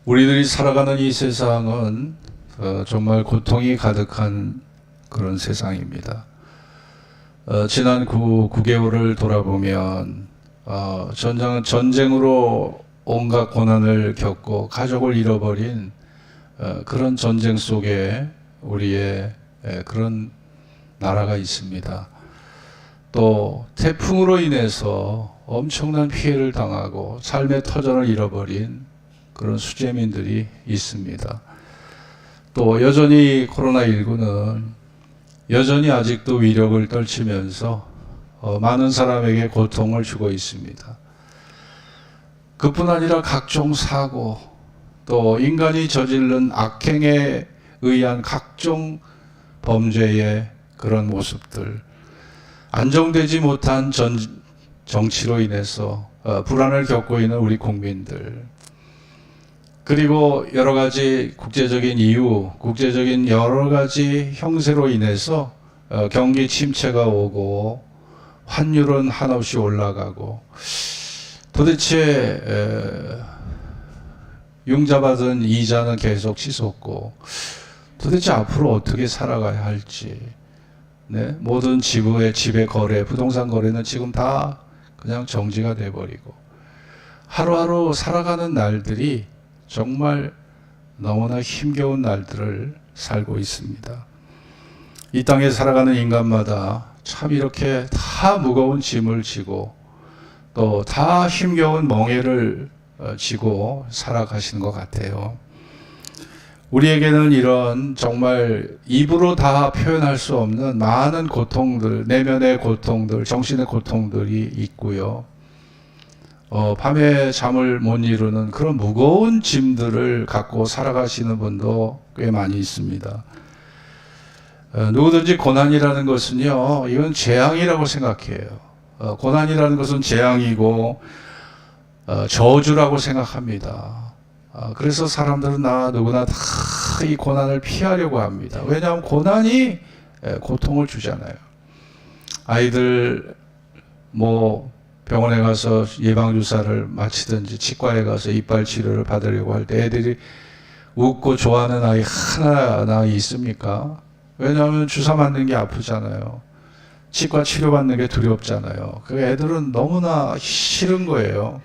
우리들이 살아가는 이 세상은 정말 고통이 가득한 그런 세상입니다. 지난 9개월을 돌아보면 전쟁으로 온갖 고난을 겪고 가족을 잃어버린 그런 전쟁 속에 우리의 그런 나라가 있습니다. 또 태풍으로 인해서 엄청난 피해를 당하고 삶의 터전을 잃어버린 그런 수재민들이 있습니다. 또 여전히 코로나19는 여전히 아직도 위력을 떨치면서 많은 사람에게 고통을 주고 있습니다. 그뿐 아니라 각종 사고, 또 인간이 저지른 악행에 의한 각종 범죄의 그런 모습들, 안정되지 못한 정치로 인해서 불안을 겪고 있는 우리 국민들, 그리고 여러 가지 국제적인 이유, 국제적인 여러 가지 형세로 인해서 경기 침체가 오고 환율은 한없이 올라가고 도대체 융자받은 이자는 계속 치솟고 도대체 앞으로 어떻게 살아가야 할지, 모든 집의 거래, 부동산 거래는 지금 다 그냥 정지가 돼버리고 하루하루 살아가는 날들이 정말 너무나 힘겨운 날들을 살고 있습니다. 이 땅에 살아가는 인간마다 참 이렇게 다 무거운 짐을 지고 또 다 힘겨운 멍에를 지고 살아가시는 것 같아요. 우리에게는 이런 정말 입으로 다 표현할 수 없는 많은 고통들, 내면의 고통들, 정신의 고통들이 있고요. 밤에 잠을 못 이루는 그런 무거운 짐들을 갖고 살아가시는 분도 꽤 많이 있습니다. 누구든지 고난이라는 것은요, 이건 재앙이라고 생각해요. 고난이라는 것은 재앙이고 저주라고 생각합니다. 그래서 사람들은 누구나 다 이 고난을 피하려고 합니다. 왜냐하면 고난이 고통을 주잖아요. 아이들 병원에 가서 예방주사를 마치든지 치과에 가서 이빨 치료를 받으려고 할 때 애들이 웃고 좋아하는 아이 하나 있습니까? 왜냐하면 주사 맞는 게 아프잖아요. 치과 치료받는 게 두렵잖아요. 그 애들은 너무나 싫은 거예요.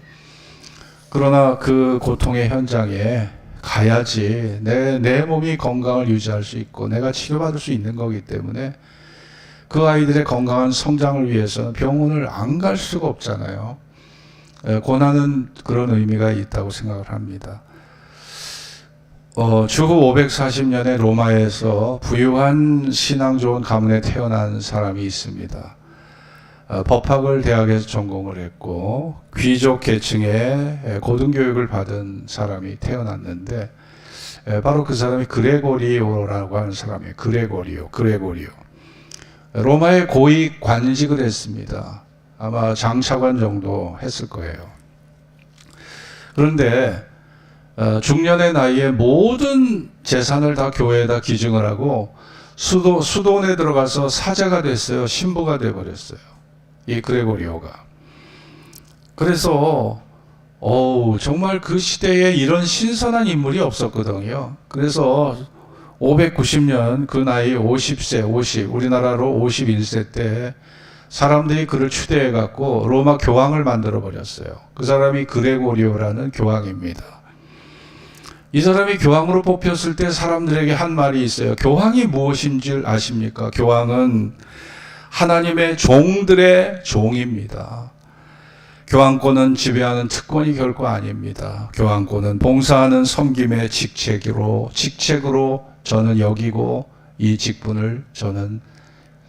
그러나 그 고통의 현장에 가야지 내 몸이 건강을 유지할 수 있고 내가 치료받을 수 있는 거기 때문에 그 아이들의 건강한 성장을 위해서는 병원을 안 갈 수가 없잖아요. 고난은 그런 의미가 있다고 생각을 합니다. 주후 540년에 로마에서 부유한 신앙 좋은 가문에 태어난 사람이 있습니다. 법학을 대학에서 전공을 했고 귀족 계층의 고등교육을 받은 사람이 태어났는데 바로 그 사람이 그레고리오라고 하는 사람이에요. 그레고리오. 로마의 고위 관직을 했습니다. 아마 장차관 정도 했을 거예요. 그런데 중년의 나이에 모든 재산을 다 교회에다 기증을 하고 수도원에 들어가서 사제가 됐어요. 신부가 돼버렸어요. 이 그레고리오가. 그래서 정말 그 시대에 이런 신선한 인물이 없었거든요. 그래서 590년 그 나이 50, 우리나라로 51세 때 사람들이 그를 추대해 갖고 로마 교황을 만들어 버렸어요. 그 사람이 그레고리오라는 교황입니다. 이 사람이 교황으로 뽑혔을 때 사람들에게 한 말이 있어요. 교황이 무엇인 줄 아십니까? 교황은 하나님의 종들의 종입니다. 교황권은 지배하는 특권이 결코 아닙니다. 교황권은 봉사하는 섬김의 직책으로 저는 여기고 이 직분을 저는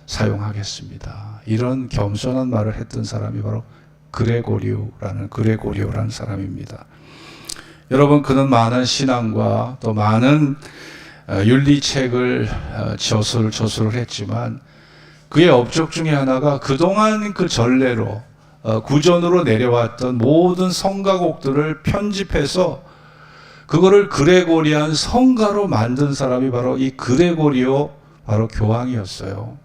사용하겠습니다. 이런 겸손한 말을 했던 사람이 바로 그레고리오라는 사람입니다. 여러분, 그는 많은 신앙과 또 많은 윤리책을 저술을 했지만 그의 업적 중에 하나가 그동안 그 전례로 구전으로 내려왔던 모든 성가곡들을 편집해서 그거를 그레고리안 성가로 만든 사람이 바로 이 그레고리오 바로 교황이었어요.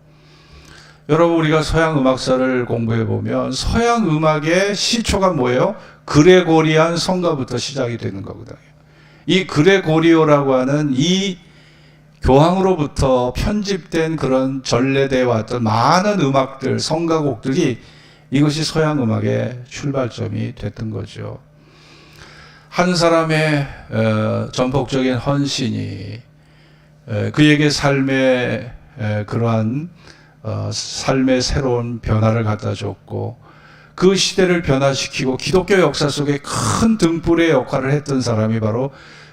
여러분, 우리가 서양 음악사를 공부해 보면 서양 음악의 시초가 뭐예요? 그레고리안 성가부터 시작이 되는 거거든요. 이 그레고리오라고 하는 이 교황으로부터 편집된 그런 전래되어 왔던 많은 음악들, 성가곡들이 이것이 서양 음악의 출발점이 됐던 거죠. 한 사람의 전폭적인 헌신이 그에게 삶의 그러한 삶의 새로운 변화를 갖다 줬고, 그 시대를 변화시키고 기독교 역사 속에 큰 등불의 역할을 했던 사람이 바로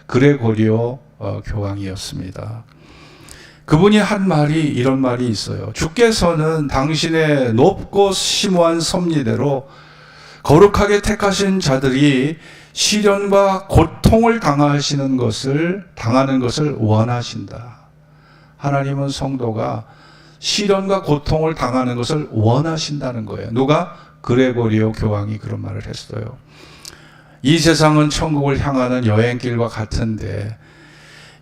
그레고리오 교황이었습니다. 그분이 한 말이 이런 말이 있어요. 주께서는 당신의 높고 심오한 섭리대로 거룩하게 택하신 자들이 시련과 고통을 당하는 것을 원하신다. 하나님은 성도가 시련과 고통을 당하는 것을 원하신다는 거예요. 누가? 그레고리오 교황이 그런 말을 했어요. 이 세상은 천국을 향하는 여행길과 같은데,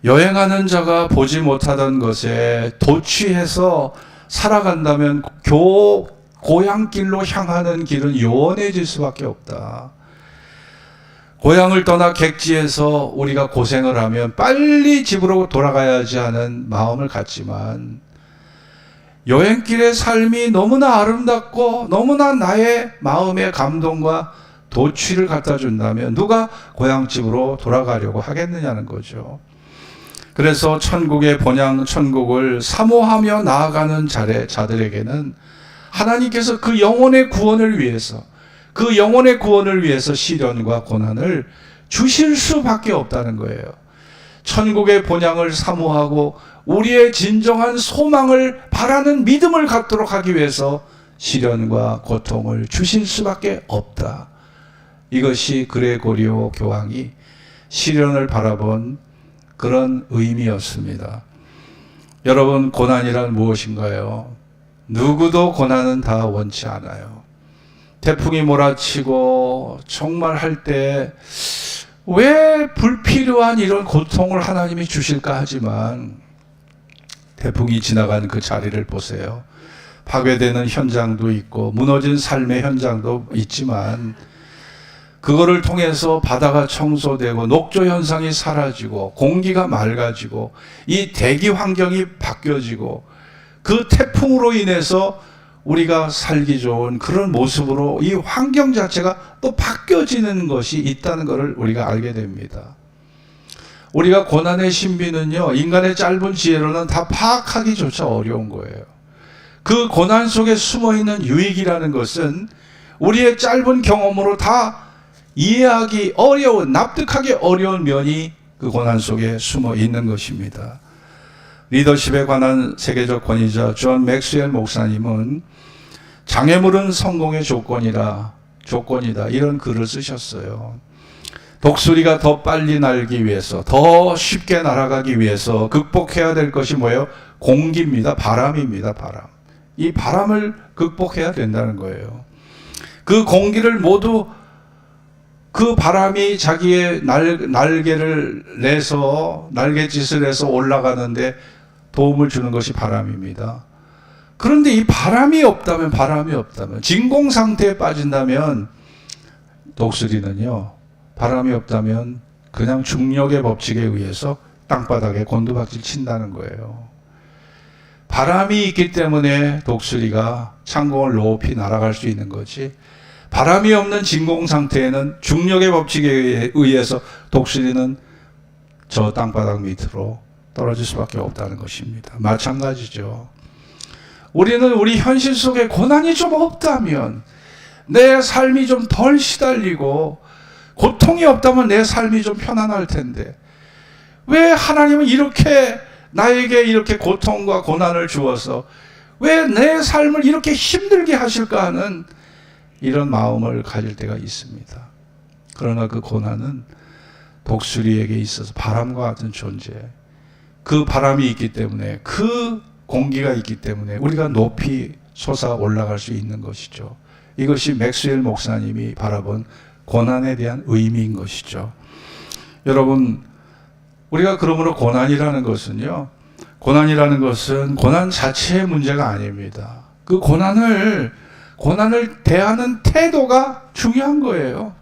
여행하는 자가 보지 못하던 것에 도취해서 살아간다면 고향길로 향하는 길은 요원해질 수밖에 없다. 고향을 떠나 객지에서 우리가 고생을 하면 빨리 집으로 돌아가야지 하는 마음을 갖지만, 여행길의 삶이 너무나 아름답고 너무나 나의 마음의 감동과 도취를 갖다 준다면 누가 고향집으로 돌아가려고 하겠느냐는 거죠. 그래서 천국의 본향 천국을 사모하며 나아가는 자들에게는 하나님께서 그 영혼의 구원을 위해서 시련과 고난을 주실 수밖에 없다는 거예요. 천국의 본향을 사모하고 우리의 진정한 소망을 바라는 믿음을 갖도록 하기 위해서 시련과 고통을 주실 수밖에 없다. 이것이 그레고리오 교황이 시련을 바라본 그런 의미였습니다. 여러분, 고난이란 무엇인가요? 누구도 고난은 다 원치 않아요. 태풍이 몰아치고 정말 할 때 왜 불필요한 이런 고통을 하나님이 주실까 하지만, 태풍이 지나간 그 자리를 보세요. 파괴되는 현장도 있고 무너진 삶의 현장도 있지만, 그거를 통해서 바다가 청소되고 녹조 현상이 사라지고 공기가 맑아지고 이 대기 환경이 바뀌어지고, 그 태풍으로 인해서 우리가 살기 좋은 그런 모습으로 이 환경 자체가 또 바뀌어지는 것이 있다는 것을 우리가 알게 됩니다. 우리가 고난의 신비는요, 인간의 짧은 지혜로는 다 파악하기조차 어려운 거예요. 그 고난 속에 숨어있는 유익이라는 것은 우리의 짧은 경험으로 다 이해하기 어려운, 납득하기 어려운 면이 그 고난 속에 숨어 있는 것입니다. 리더십에 관한 세계적 권위자 존 맥스웰 목사님은 장애물은 성공의 조건이다, 이런 글을 쓰셨어요. 독수리가 더 빨리 날기 위해서, 더 쉽게 날아가기 위해서 극복해야 될 것이 뭐예요? 공기입니다. 바람입니다. 바람. 이 바람을 극복해야 된다는 거예요. 그 공기를 모두, 그 바람이 자기의 날개를 내서, 날갯짓을 해서 올라가는데 도움을 주는 것이 바람입니다. 그런데 이 바람이 없다면, 진공 상태에 빠진다면, 독수리는요, 바람이 없다면 그냥 중력의 법칙에 의해서 땅바닥에 곤두박질 친다는 거예요. 바람이 있기 때문에 독수리가 창공을 높이 날아갈 수 있는 거지, 바람이 없는 진공 상태에는 중력의 법칙에 의해서 독수리는 저 땅바닥 밑으로 떨어질 수밖에 없다는 것입니다. 마찬가지죠. 우리는 우리 현실 속에 고난이 좀 없다면, 내 삶이 좀 덜 시달리고 고통이 없다면 내 삶이 좀 편안할 텐데, 왜 하나님은 나에게 이렇게 고통과 고난을 주어서 왜 내 삶을 이렇게 힘들게 하실까 하는 이런 마음을 가질 때가 있습니다. 그러나 그 고난은 독수리에게 있어서 바람과 같은 존재, 그 바람이 있기 때문에, 그 공기가 있기 때문에 우리가 높이 솟아 올라갈 수 있는 것이죠. 이것이 맥스웰 목사님이 바라본 고난에 대한 의미인 것이죠. 여러분, 우리가 그러므로 고난이라는 것은 고난 자체의 문제가 아닙니다. 그 고난을 대하는 태도가 중요한 거예요.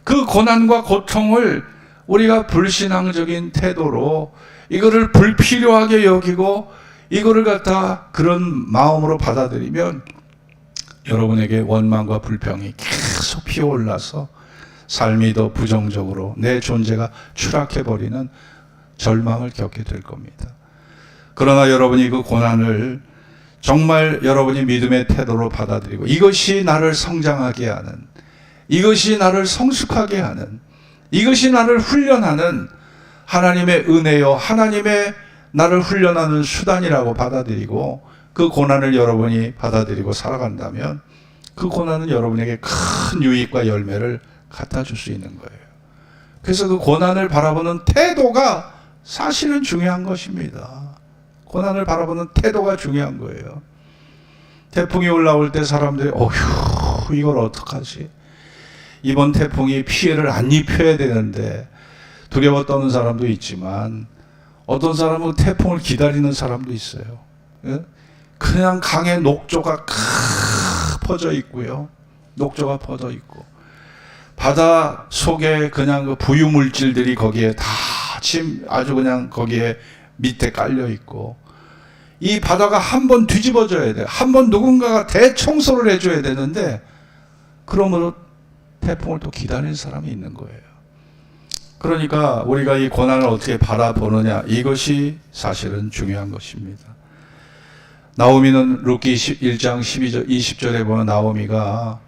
그 고난과 고통을 우리가 불신앙적인 태도로 이거를 불필요하게 여기고 이거를 갖다 그런 마음으로 받아들이면 여러분에게 원망과 불평이 계속 피어올라서 삶이 더 부정적으로 내 존재가 추락해버리는 절망을 겪게 될 겁니다. 그러나 여러분이 그 고난을 정말 여러분이 믿음의 태도로 받아들이고 이것이 나를 성장하게 하는, 이것이 나를 성숙하게 하는, 이것이 나를 훈련하는 하나님의 은혜요, 하나님의 나를 훈련하는 수단이라고 받아들이고 그 고난을 여러분이 받아들이고 살아간다면 그 고난은 여러분에게 큰 유익과 열매를 갖다 줄 수 있는 거예요. 그래서 그 고난을 바라보는 태도가 사실은 중요한 것입니다. 고난을 바라보는 태도가 중요한 거예요. 태풍이 올라올 때 사람들이 어휴 이걸 어떡하지? 이번 태풍이 피해를 안 입혀야 되는데 두려워 떠는 사람도 있지만 어떤 사람은 태풍을 기다리는 사람도 있어요. 그냥 강에 녹조가 퍼져 있고요. 녹조가 퍼져 있고 바다 속에 그냥 그 부유 물질들이 거기에 다 아주 그냥 거기에 밑에 깔려 있고 이 바다가 한번 뒤집어져야 돼요. 한번 누군가가 대청소를 해줘야 되는데 그러므로 태풍을 또 기다리는 사람이 있는 거예요. 그러니까 우리가 이 고난을 어떻게 바라보느냐 이것이 사실은 중요한 것입니다. 나오미는 룻기 1장 12절 20절에 보면 나오미가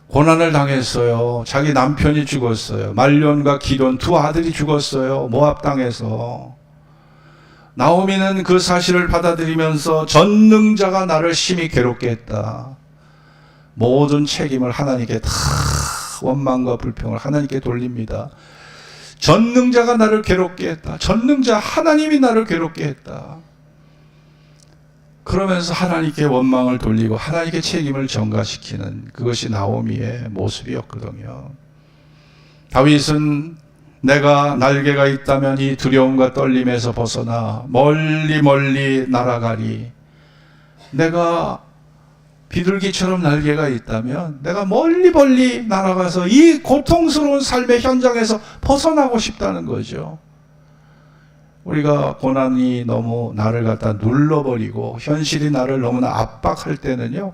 고난을 당했어요. 자기 남편이 죽었어요. 말론과 기돈 두 아들이 죽었어요. 모압 땅에서. 나오미는 그 사실을 받아들이면서 전능자가 나를 심히 괴롭게 했다. 모든 책임을 하나님께 다 원망과 불평을 하나님께 돌립니다. 전능자가 나를 괴롭게 했다. 전능자 하나님이 나를 괴롭게 했다. 그러면서 하나님께 원망을 돌리고 하나님께 책임을 전가시키는 그것이 나오미의 모습이었거든요. 다윗은 내가 날개가 있다면 이 두려움과 떨림에서 벗어나 멀리 멀리 날아가리. 내가 비둘기처럼 날개가 있다면 내가 멀리 멀리 날아가서 이 고통스러운 삶의 현장에서 벗어나고 싶다는 거죠. 우리가 고난이 너무 나를 갖다 눌러버리고 현실이 나를 너무나 압박할 때는요,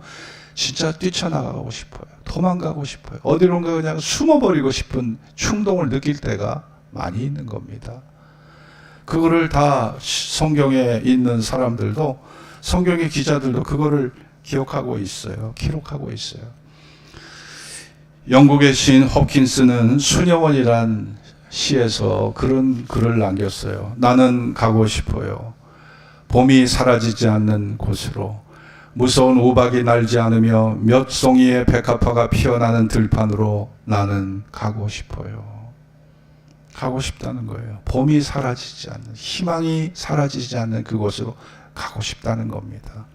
진짜 뛰쳐나가고 싶어요. 도망가고 싶어요. 어디론가 그냥 숨어버리고 싶은 충동을 느낄 때가 많이 있는 겁니다. 그거를 다 성경에 있는 사람들도, 성경의 기자들도 그거를 기억하고 있어요. 기록하고 있어요. 영국의 시인 홉킨스는 수녀원이란 시에서 그런 글을 남겼어요. 나는 가고 싶어요. 봄이 사라지지 않는 곳으로, 무서운 우박이 날지 않으며 몇 송이의 백합화가 피어나는 들판으로 나는 가고 싶어요. 가고 싶다는 거예요. 봄이 사라지지 않는, 희망이 사라지지 않는 그곳으로 가고 싶다는 겁니다.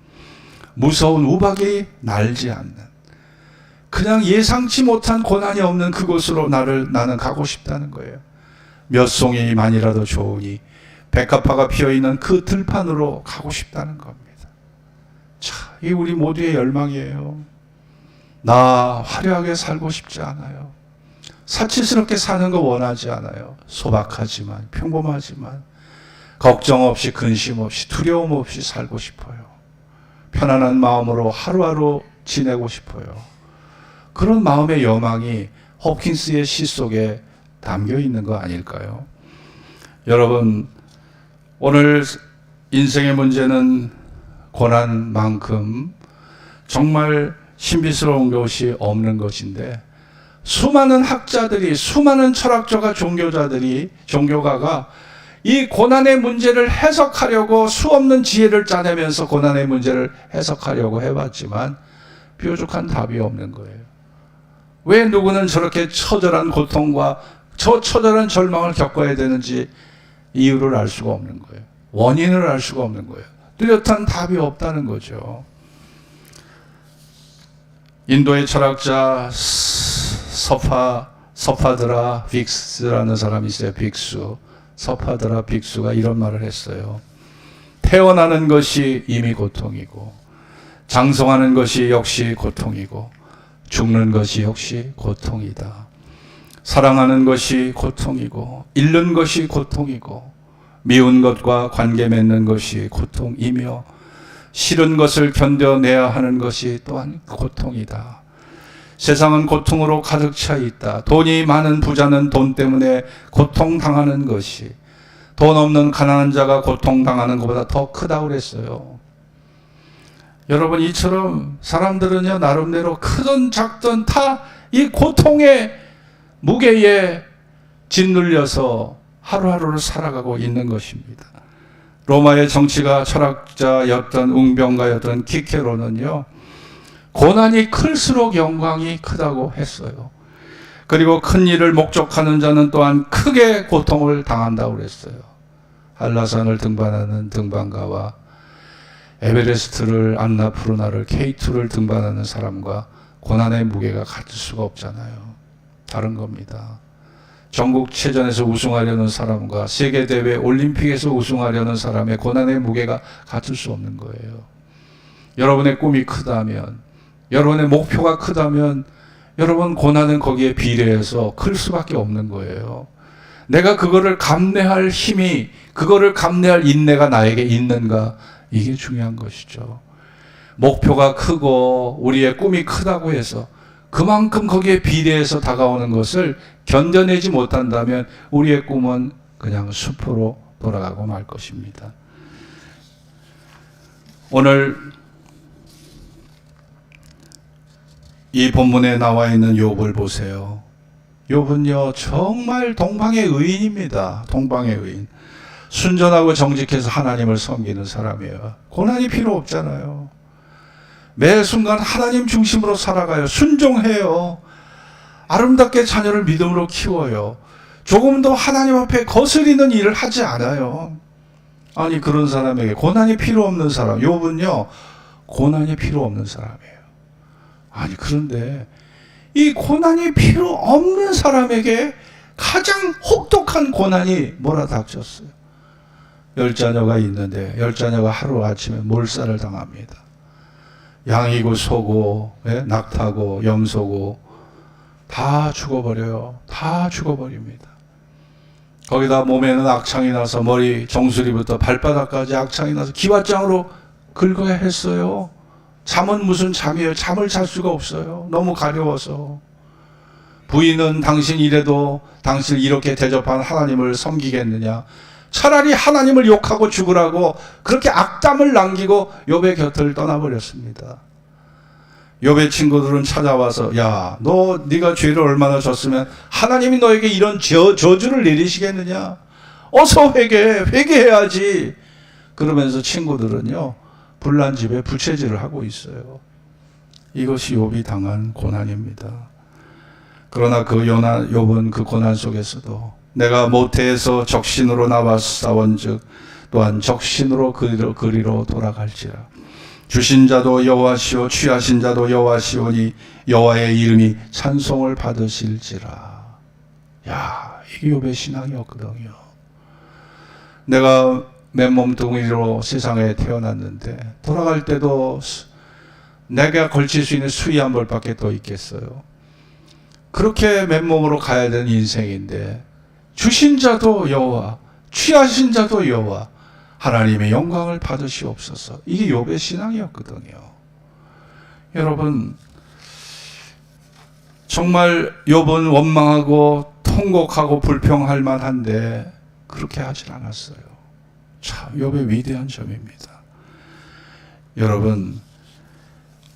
무서운 우박이 날지 않는, 그냥 예상치 못한 고난이 없는 그곳으로 나는 가고 싶다는 거예요. 몇 송이만이라도 좋으니 백합화가 피어있는 그 들판으로 가고 싶다는 겁니다. 자, 이게 우리 모두의 열망이에요. 나 화려하게 살고 싶지 않아요. 사치스럽게 사는 거 원하지 않아요. 소박하지만, 평범하지만, 걱정 없이, 근심 없이, 두려움 없이 살고 싶어요. 편안한 마음으로 하루하루 지내고 싶어요. 그런 마음의 여망이 홉킨스의 시 속에 담겨 있는 거 아닐까요? 여러분, 오늘 인생의 문제는 고난만큼 정말 신비스러운 것이 없는 것인데, 수많은 학자들이, 수많은 철학자가, 종교가가 이 고난의 문제를 해석하려고 수없는 지혜를 짜내면서 고난의 문제를 해석하려고 해봤지만 뾰족한 답이 없는 거예요. 왜 누구는 저렇게 처절한 고통과 저 처절한 절망을 겪어야 되는지 이유를 알 수가 없는 거예요. 원인을 알 수가 없는 거예요. 뚜렷한 답이 없다는 거죠. 인도의 철학자 서파드라 빅스라는 사람이 있어요. 빅수. 서파드라 빅수가 이런 말을 했어요. 태어나는 것이 이미 고통이고, 장성하는 것이 역시 고통이고, 죽는 것이 역시 고통이다. 사랑하는 것이 고통이고, 잃는 것이 고통이고, 미운 것과 관계 맺는 것이 고통이며, 싫은 것을 견뎌내야 하는 것이 또한 고통이다. 세상은 고통으로 가득 차 있다. 돈이 많은 부자는 돈 때문에 고통당하는 것이, 돈 없는 가난한 자가 고통당하는 것보다 더 크다고 그랬어요. 여러분, 이처럼 사람들은요, 나름대로 크든 작든 다 이 고통의 무게에 짓눌려서 하루하루를 살아가고 있는 것입니다. 로마의 정치가 철학자였던 웅병가였던 키케로는요, 고난이 클수록 영광이 크다고 했어요. 그리고 큰 일을 목적하는 자는 또한 크게 고통을 당한다고 그랬어요. 한라산을 등반하는 등반가와 에베레스트를, 안나푸르나를, K2를 등반하는 사람과 고난의 무게가 같을 수가 없잖아요. 다른 겁니다. 전국체전에서 우승하려는 사람과 세계대회 올림픽에서 우승하려는 사람의 고난의 무게가 같을 수 없는 거예요. 여러분의 꿈이 크다면, 여러분의 목표가 크다면, 여러분 고난은 거기에 비례해서 클 수밖에 없는 거예요. 내가 그거를 감내할 힘이, 그거를 감내할 인내가 나에게 있는가, 이게 중요한 것이죠. 목표가 크고 우리의 꿈이 크다고 해서 그만큼 거기에 비례해서 다가오는 것을 견뎌내지 못한다면 우리의 꿈은 그냥 숲으로 돌아가고 말 것입니다. 오늘 이 본문에 나와 있는 욥을 보세요. 욥은요, 정말 동방의 의인입니다. 동방의 의인. 순전하고 정직해서 하나님을 섬기는 사람이에요. 고난이 필요 없잖아요. 매 순간 하나님 중심으로 살아가요. 순종해요. 아름답게 자녀를 믿음으로 키워요. 조금 더 하나님 앞에 거스리는 일을 하지 않아요. 아니, 그런 사람에게 고난이 필요 없는 사람, 욥은요, 고난이 필요 없는 사람이에요. 아니, 그런데 이 고난이 필요 없는 사람에게 가장 혹독한 고난이 몰아닥쳤어요. 10자녀가 있는데 10자녀가 하루아침에 몰살을 당합니다. 양이고 소고, 낙타고 염소고 다 죽어버려요. 다 죽어버립니다. 거기다 몸에는 악창이 나서 머리 정수리부터 발바닥까지 악창이 나서 기왓장으로 긁어야 했어요. 잠은 무슨 잠이에요. 잠을 잘 수가 없어요. 너무 가려워서. 부인은 당신 이래도 당신을 이렇게 대접한 하나님을 섬기겠느냐. 차라리 하나님을 욕하고 죽으라고 그렇게 악담을 남기고 욥의 곁을 떠나버렸습니다. 욥의 친구들은 찾아와서, 야, 네가 죄를 얼마나 졌으면 하나님이 너에게 이런 저주를 내리시겠느냐. 어서 회개해야지. 그러면서 친구들은요, 불난 집에 부채질을 하고 있어요. 이것이 욥이 당한 고난입니다. 그러나 욥은 그 고난 속에서도 내가 모태에서 적신으로 나와 싸운즉 또한 적신으로 그리로 돌아갈지라. 주신 자도 여호와시오 취하신 자도 여호와시오니 여호와의 이름이 찬송을 받으실지라. 야, 이게 욥의 신앙이었거든요. 내가 맨몸뚱이로 세상에 태어났는데 돌아갈 때도 내가 걸칠 수 있는 수의 한 벌밖에 더 있겠어요. 그렇게 맨몸으로 가야 되는 인생인데 주신 자도 여호와, 취하신 자도 여호와, 하나님의 영광을 받으시옵소서. 이게 욥의 신앙이었거든요. 여러분, 정말 욥은 원망하고 통곡하고 불평할 만한데 그렇게 하질 않았어요. 참 욥의 위대한 점입니다. 여러분,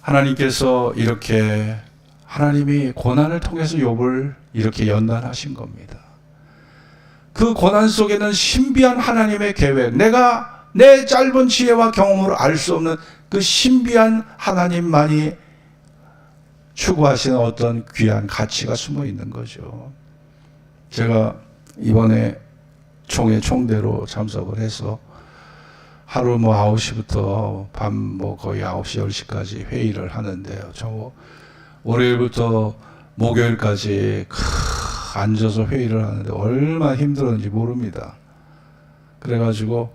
하나님께서 이렇게, 하나님이 고난을 통해서 욥을 이렇게 연단하신 겁니다. 그 고난 속에는 신비한 하나님의 계획, 내가 내 짧은 지혜와 경험으로 알 수 없는 그 신비한 하나님만이 추구하시는 어떤 귀한 가치가 숨어 있는 거죠. 제가 이번에 총대로 참석을 해서 하루 9시부터 밤 거의 9시, 10시까지 회의를 하는데요. 저 월요일부터 목요일까지 앉아서 회의를 하는데 얼마나 힘들었는지 모릅니다. 그래가지고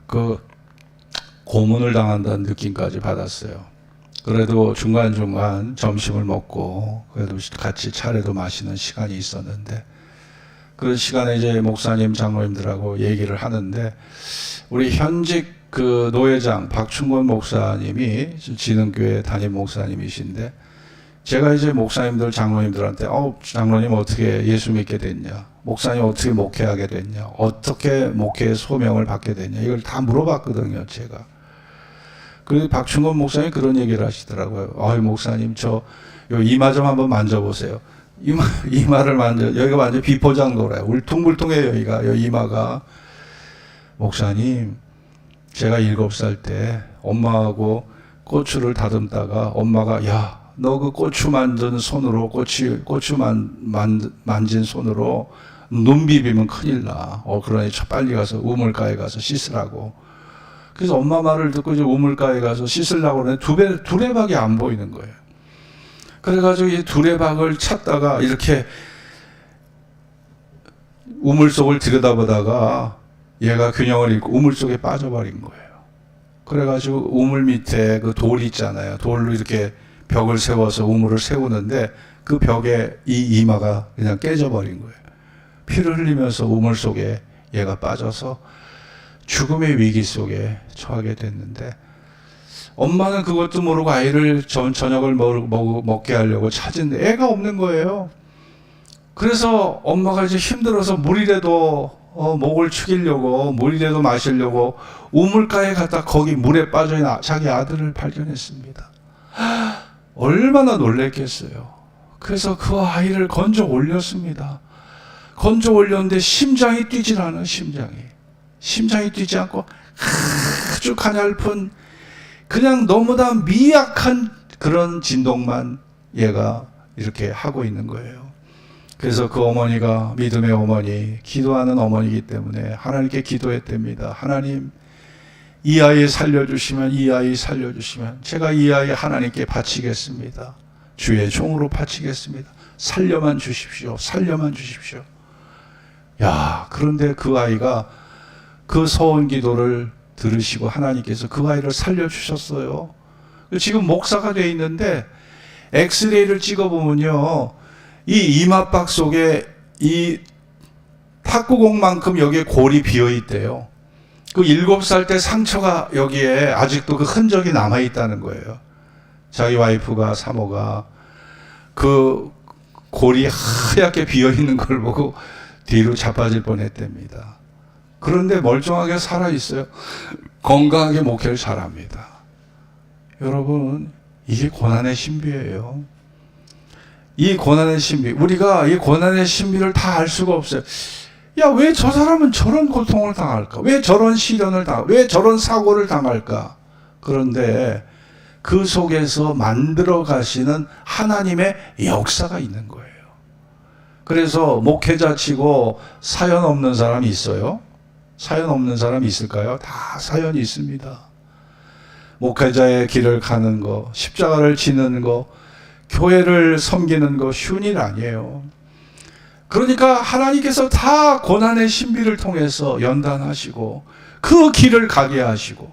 그 고문을 당한다는 느낌까지 받았어요. 그래도 중간중간 점심을 먹고 그래도 같이 차례도 마시는 시간이 있었는데, 그 시간에 이제 목사님, 장로님들하고 얘기를 하는데, 우리 현직 그 노회장 박충권 목사님이 진흥교회 담임 목사님이신데, 제가 이제 목사님들, 장로님들한테 장로님 어떻게 예수 믿게 됐냐, 목사님 어떻게 목회하게 됐냐, 어떻게 목회의 소명을 받게 됐냐, 이걸 다 물어봤거든요, 제가. 그래서 박충권 목사님이 그런 얘기를 하시더라고요. 목사님 저 요 이마 좀 한번 만져보세요. 이마를 여기가 완전 비포장도라요. 울퉁불퉁해요, 여기가. 요 이마가. 목사님, 제가 7살 때 엄마하고 고추를 다듬다가 엄마가, 야, 너 그 고추 만진 손으로, 고추 만진 손으로 눈 비비면 큰일 나. 그러니 빨리 가서 우물가에 가서 씻으라고. 그래서 엄마 말을 듣고 이제 우물가에 가서 씻으려고 그러는데 두레박이 안 보이는 거예요. 그래가지고 이 두레박을 찾다가 이렇게 우물 속을 들여다보다가 얘가 균형을 잃고 우물 속에 빠져버린 거예요. 그래가지고 우물 밑에 그 돌 있잖아요. 돌로 이렇게 벽을 세워서 우물을 세우는데 그 벽에 이 이마가 그냥 깨져버린 거예요. 피를 흘리면서 우물 속에 얘가 빠져서 죽음의 위기 속에 처하게 됐는데, 엄마는 그것도 모르고 아이를 저녁을 먹게 하려고 찾은데 애가 없는 거예요. 그래서 엄마가 이제 힘들어서 물이라도 목을 축이려고, 물이라도 마시려고 우물가에 갔다 거기 물에 빠져있는 자기 아들을 발견했습니다. 얼마나 놀랬겠어요. 그래서 그 아이를 건져 올렸습니다. 건져 올렸는데 심장이 뛰질 않아요. 심장이 뛰지 않고 아주 가냘픈, 그냥 너무나 미약한 그런 진동만 얘가 이렇게 하고 있는 거예요. 그래서 그 어머니가 믿음의 어머니, 기도하는 어머니이기 때문에 하나님께 기도했답니다. 하나님, 이 아이 살려주시면 제가 이 아이 하나님께 바치겠습니다. 주의 종으로 바치겠습니다. 살려만 주십시오. 야, 그런데 그 아이가 그 서원 기도를 들으시고 하나님께서 그 아이를 살려주셨어요. 지금 목사가 되어 있는데 엑스레이를 찍어보면요, 이 이마박 속에 이 탁구공만큼 여기에 골이 비어있대요. 그 7살 때 상처가 여기에 아직도 그 흔적이 남아있다는 거예요. 자기 와이프가, 사모가 그 골이 하얗게 비어있는 걸 보고 뒤로 자빠질 뻔했답니다. 그런데 멀쩡하게 살아있어요. 건강하게 목회를 잘합니다. 여러분, 이게 고난의 신비예요. 이 고난의 신비, 우리가 이 고난의 신비를 다 알 수가 없어요. 야, 왜 저 사람은 저런 고통을 당할까? 왜 저런 시련을 당할까? 왜 저런 사고를 당할까? 그런데 그 속에서 만들어 가시는 하나님의 역사가 있는 거예요. 그래서 목회자 치고 사연 없는 사람이 있어요? 사연 없는 사람이 있을까요? 다 사연이 있습니다. 목회자의 길을 가는 거, 십자가를 지는 거, 교회를 섬기는 거 쉬운 일 아니에요. 그러니까 하나님께서 다 고난의 신비를 통해서 연단하시고 그 길을 가게 하시고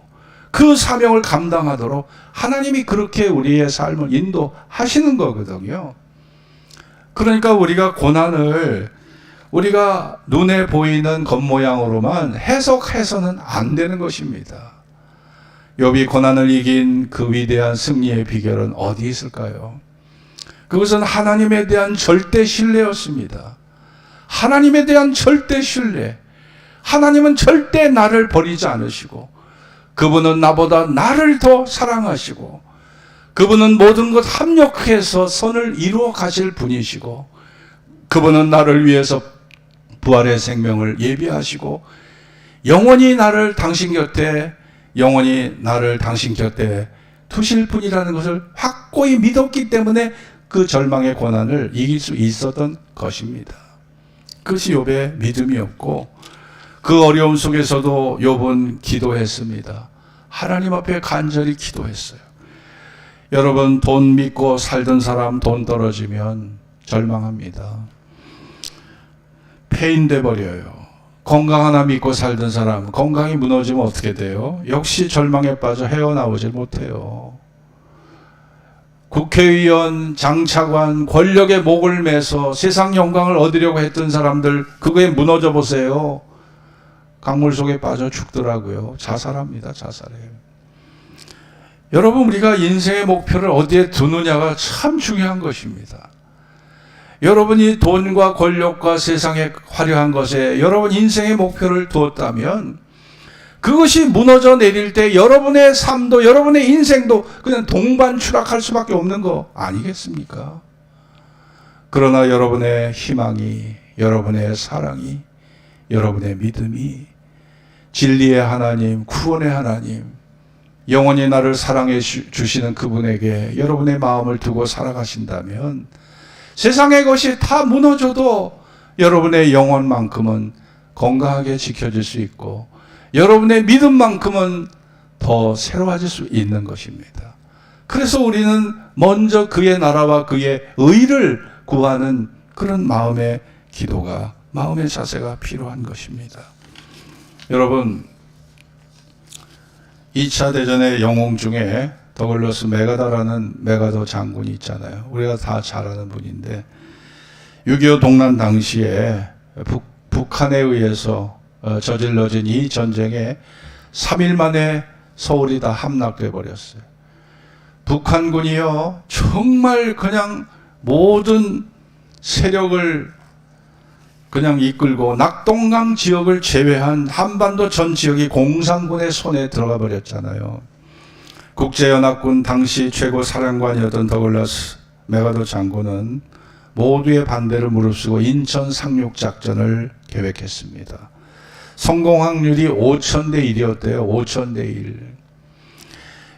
그 사명을 감당하도록 하나님이 그렇게 우리의 삶을 인도하시는 거거든요. 그러니까 우리가 고난을 우리가 눈에 보이는 겉모양으로만 해석해서는 안 되는 것입니다. 욥이 고난을 이긴 그 위대한 승리의 비결은 어디 있을까요? 그것은 하나님에 대한 절대 신뢰였습니다. 하나님에 대한 절대 신뢰. 하나님은 절대 나를 버리지 않으시고, 그분은 나보다 나를 더 사랑하시고, 그분은 모든 것 합력해서 선을 이루어 가실 분이시고, 그분은 나를 위해서 부활의 생명을 예비하시고, 영원히 나를 당신 곁에 두실 분이라는 것을 확고히 믿었기 때문에 그 절망의 고난을 이길 수 있었던 것입니다. 그것이 욥의 믿음이었고, 그 어려움 속에서도 욥은 기도했습니다. 하나님 앞에 간절히 기도했어요. 여러분, 돈 믿고 살던 사람 돈 떨어지면 절망합니다. 폐인돼 버려요. 건강 하나 믿고 살던 사람 건강이 무너지면 어떻게 돼요? 역시 절망에 빠져 헤어나오질 못해요. 국회의원, 장차관, 권력의 목을 매서 세상 영광을 얻으려고 했던 사람들 그거에 무너져 보세요. 강물 속에 빠져 죽더라고요. 자살합니다. 자살해요. 여러분, 우리가 인생의 목표를 어디에 두느냐가 참 중요한 것입니다. 여러분이 돈과 권력과 세상의 화려한 것에 여러분 인생의 목표를 두었다면 그것이 무너져 내릴 때 여러분의 삶도 여러분의 인생도 그냥 동반 추락할 수밖에 없는 거 아니겠습니까? 그러나 여러분의 희망이, 여러분의 사랑이, 여러분의 믿음이 진리의 하나님, 구원의 하나님, 영원히 나를 사랑해 주시는 그분에게 여러분의 마음을 두고 살아가신다면 세상의 것이 다 무너져도 여러분의 영혼만큼은 건강하게 지켜질 수 있고 여러분의 믿음만큼은 더 새로워질 수 있는 것입니다. 그래서 우리는 먼저 그의 나라와 그의 의를 구하는 그런 마음의 기도가, 마음의 자세가 필요한 것입니다. 여러분, 2차 대전의 영웅 중에 더글러스 맥아더라는 맥아더 장군이 있잖아요. 우리가 다 잘 아는 분인데 6.25 동란 당시에 북한에 의해서 저질러진 이 전쟁에 3일 만에 서울이 다 함락돼 버렸어요. 북한군이요 정말 그냥 모든 세력을 그냥 이끌고 낙동강 지역을 제외한 한반도 전 지역이 공산군의 손에 들어가 버렸잖아요. 국제연합군 당시 최고 사령관이었던 더글라스 맥아더 장군은 모두의 반대를 무릅쓰고 인천 상륙작전을 계획했습니다. 성공 확률이 5,000대 1이었대요. 5,000대 1.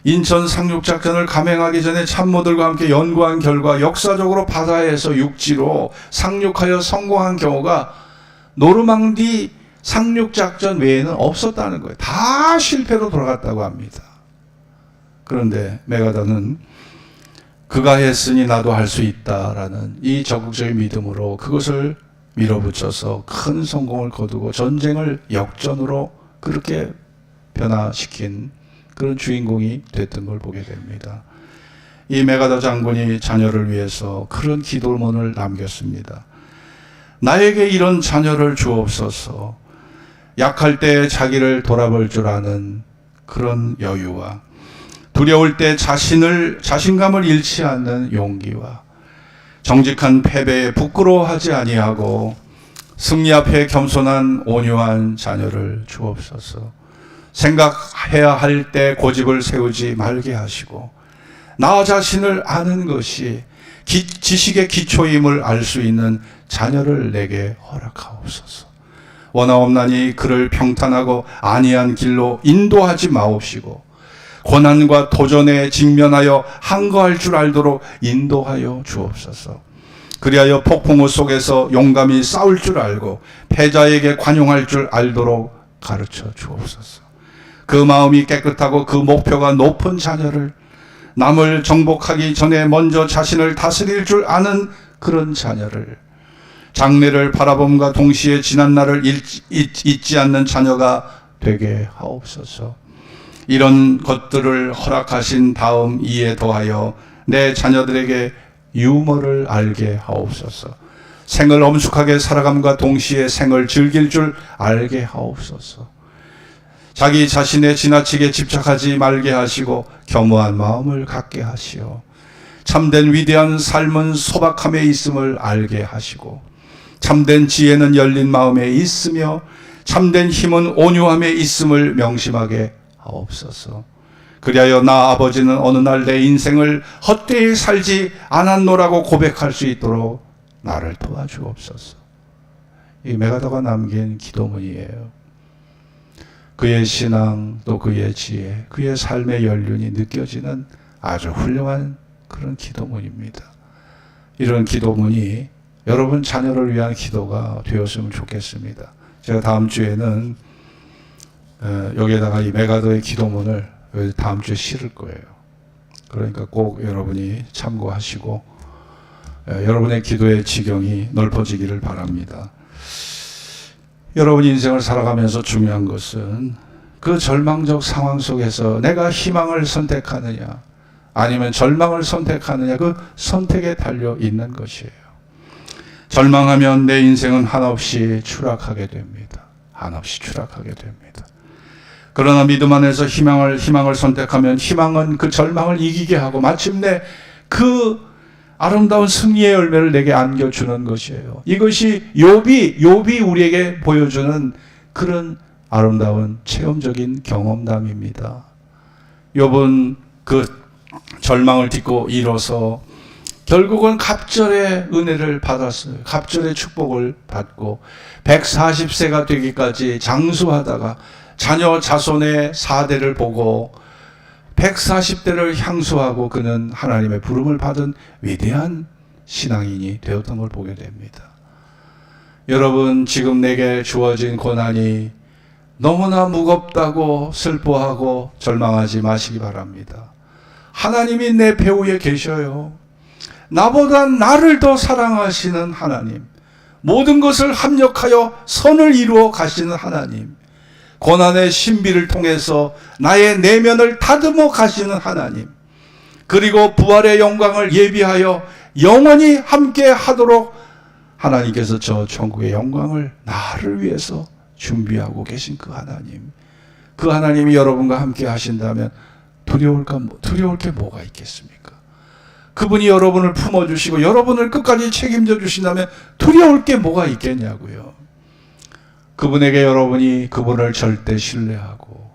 인천 상륙작전을 감행하기 전에 참모들과 함께 연구한 결과 역사적으로 바다에서 육지로 상륙하여 성공한 경우가 노르망디 상륙작전 외에는 없었다는 거예요. 다 실패로 돌아갔다고 합니다. 그런데 맥아더는 그가 했으니 나도 할 수 있다라는 이 적극적인 믿음으로 그것을 밀어붙여서 큰 성공을 거두고 전쟁을 역전으로 그렇게 변화시킨 그런 주인공이 됐던 걸 보게 됩니다. 이 맥아더 장군이 자녀를 위해서 그런 기도문을 남겼습니다. 나에게 이런 자녀를 주옵소서. 약할 때 자기를 돌아볼 줄 아는 그런 여유와 두려울 때 자신감을 잃지 않는 용기와 정직한 패배에 부끄러워하지 아니하고 승리 앞에 겸손한 온유한 자녀를 주옵소서. 생각해야 할 때 고집을 세우지 말게 하시고 나 자신을 아는 것이 지식의 기초임을 알 수 있는 자녀를 내게 허락하옵소서. 원하옵나니 그를 평탄하고 안이한 길로 인도하지 마옵시고 고난과 도전에 직면하여 항거할 줄 알도록 인도하여 주옵소서. 그리하여 폭풍우 속에서 용감히 싸울 줄 알고 패자에게 관용할 줄 알도록 가르쳐 주옵소서. 그 마음이 깨끗하고 그 목표가 높은 자녀를 남을 정복하기 전에 먼저 자신을 다스릴 줄 아는 그런 자녀를 장래를 바라봄과 동시에 지난 날을 잊지 않는 자녀가 되게 하옵소서. 이런 것들을 허락하신 다음 이에 더하여 내 자녀들에게 유머를 알게 하옵소서. 생을 엄숙하게 살아감과 동시에 생을 즐길 줄 알게 하옵소서. 자기 자신에 지나치게 집착하지 말게 하시고 겸허한 마음을 갖게 하시오. 참된 위대한 삶은 소박함에 있음을 알게 하시고 참된 지혜는 열린 마음에 있으며 참된 힘은 온유함에 있음을 명심하게 하옵소서. 그리하여 나 아버지는 어느 날 내 인생을 헛되이 살지 않았노라고 고백할 수 있도록 나를 도와주옵소서. 이 맥아더가 남긴 기도문이에요. 그의 신앙 또 그의 지혜, 그의 삶의 연륜이 느껴지는 아주 훌륭한 그런 기도문입니다. 이런 기도문이 여러분 자녀를 위한 기도가 되었으면 좋겠습니다. 제가 다음 주에는 여기에다가 이 맥아더의 기도문을 다음 주에 실을 거예요. 그러니까 꼭 여러분이 참고하시고 여러분의 기도의 지경이 넓어지기를 바랍니다. 여러분 인생을 살아가면서 중요한 것은 그 절망적 상황 속에서 내가 희망을 선택하느냐 아니면 절망을 선택하느냐, 그 선택에 달려 있는 것이에요. 절망하면 내 인생은 한없이 추락하게 됩니다. 한없이 추락하게 됩니다. 그러나 믿음 안에서 희망을 선택하면 희망은 그 절망을 이기게 하고 마침내 그 아름다운 승리의 열매를 내게 안겨주는 것이에요. 이것이 욥이 우리에게 보여주는 그런 아름다운 체험적인 경험담입니다. 욥은 그 절망을 딛고 일어서 결국은 갑절의 은혜를 받았어요. 갑절의 축복을 받고 140세가 되기까지 장수하다가 자녀 자손의 사대를 보고 140대를 향수하고 그는 하나님의 부름을 받은 위대한 신앙인이 되었던 걸 보게 됩니다. 여러분, 지금 내게 주어진 고난이 너무나 무겁다고 슬퍼하고 절망하지 마시기 바랍니다. 하나님이 내 배후에 계셔요. 나보다 나를 더 사랑하시는 하나님, 모든 것을 합력하여 선을 이루어 가시는 하나님, 고난의 신비를 통해서 나의 내면을 다듬어 가시는 하나님, 그리고 부활의 영광을 예비하여 영원히 함께 하도록 하나님께서 저 천국의 영광을 나를 위해서 준비하고 계신 그 하나님, 그 하나님이 여러분과 함께 하신다면 두려울 게 뭐가 있겠습니까? 그분이 여러분을 품어주시고 여러분을 끝까지 책임져 주신다면 두려울 게 뭐가 있겠냐고요. 그분에게 여러분이 그분을 절대 신뢰하고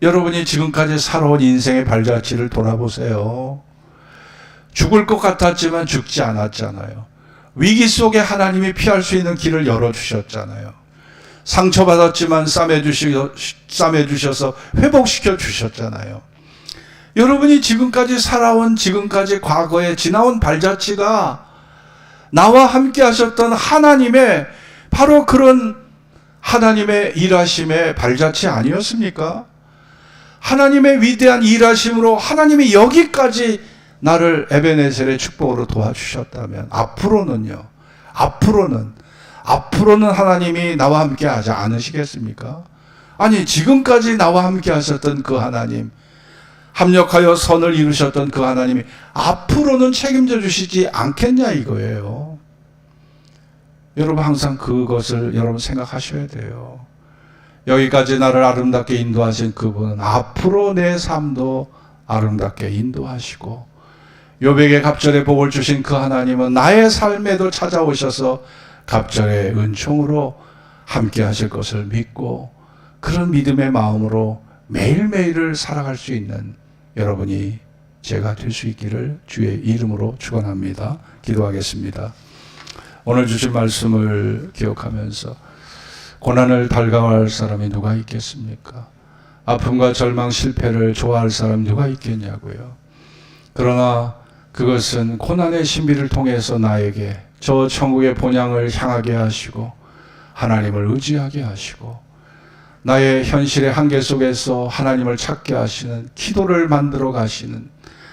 여러분이 지금까지 살아온 인생의 발자취를 돌아보세요. 죽을 것 같았지만 죽지 않았잖아요. 위기 속에 하나님이 피할 수 있는 길을 열어주셨잖아요. 상처받았지만 싸매주셔서 회복시켜 주셨잖아요. 여러분이 지금까지 살아온 지금까지 과거에 지나온 발자취가 나와 함께 하셨던 하나님의 바로 그런 하나님의 일하심의 발자취 아니었습니까? 하나님의 위대한 일하심으로 하나님이 여기까지 나를 에베네셀의 축복으로 도와주셨다면 앞으로는 하나님이 나와 함께 하지 않으시겠습니까? 아니, 지금까지 나와 함께 하셨던 그 하나님, 합력하여 선을 이루셨던 그 하나님이 앞으로는 책임져 주시지 않겠냐 이거예요. 여러분, 항상 그것을 여러분 생각하셔야 돼요. 여기까지 나를 아름답게 인도하신 그분은 앞으로 내 삶도 아름답게 인도하시고, 욥에게 갑절의 복을 주신 그 하나님은 나의 삶에도 찾아오셔서 갑절의 은총으로 함께 하실 것을 믿고 그런 믿음의 마음으로 매일매일을 살아갈 수 있는 여러분이 제가 될 수 있기를 주의 이름으로 축원합니다. 기도하겠습니다. 오늘 주신 말씀을 기억하면서 고난을 달가워할 사람이 누가 있겠습니까? 아픔과 절망, 실패를 좋아할 사람이 누가 있겠냐고요. 그러나 그것은 고난의 신비를 통해서 나에게 저 천국의 본향을 향하게 하시고 하나님을 의지하게 하시고 나의 현실의 한계 속에서 하나님을 찾게 하시는, 기도를 만들어 가시는,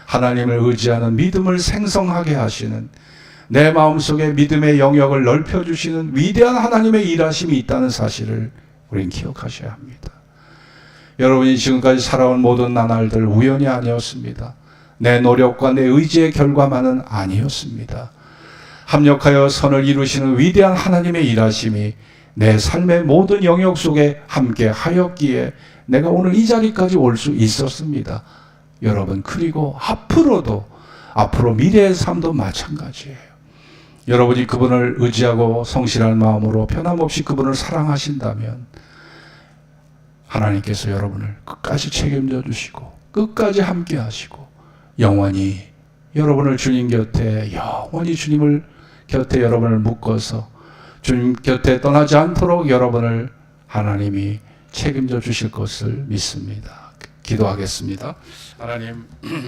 하나님을 의지하는 믿음을 생성하게 하시는, 내 마음속에 믿음의 영역을 넓혀주시는 위대한 하나님의 일하심이 있다는 사실을 우리는 기억하셔야 합니다. 여러분이 지금까지 살아온 모든 나날들 우연이 아니었습니다. 내 노력과 내 의지의 결과만은 아니었습니다. 합력하여 선을 이루시는 위대한 하나님의 일하심이 내 삶의 모든 영역 속에 함께 하였기에 내가 오늘 이 자리까지 올 수 있었습니다. 여러분, 그리고 앞으로 미래의 삶도 마찬가지예요. 여러분이 그분을 의지하고 성실한 마음으로 변함없이 그분을 사랑하신다면 하나님께서 여러분을 끝까지 책임져 주시고 끝까지 함께 하시고 영원히 여러분을 주님 곁에, 영원히 주님을 곁에 여러분을 묶어서 주님 곁에 떠나지 않도록 여러분을 하나님이 책임져 주실 것을 믿습니다. 기도하겠습니다. 하나님,